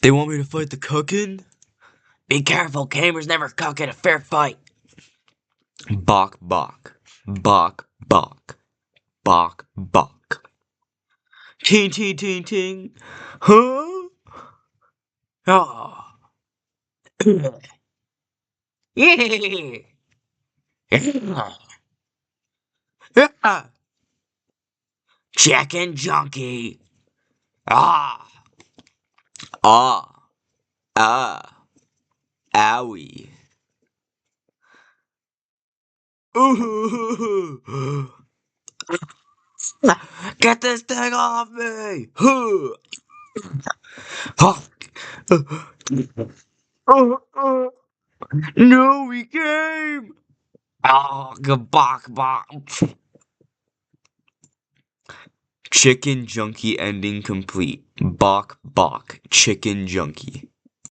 They want me to fight the cookin'? Be careful, gamers never cook in a fair fight. Bok bok. Bok bok. Bok bok. Ting ting ting ting. Huh? Oh. Yeah. Yeah. Chicken junkie. Ah. Ah. Ah. Owie. Ooh. Get this thing off me! No, we came! Oh, gabok bok. Chicken junkie ending complete. Bok bok. Chicken junkie.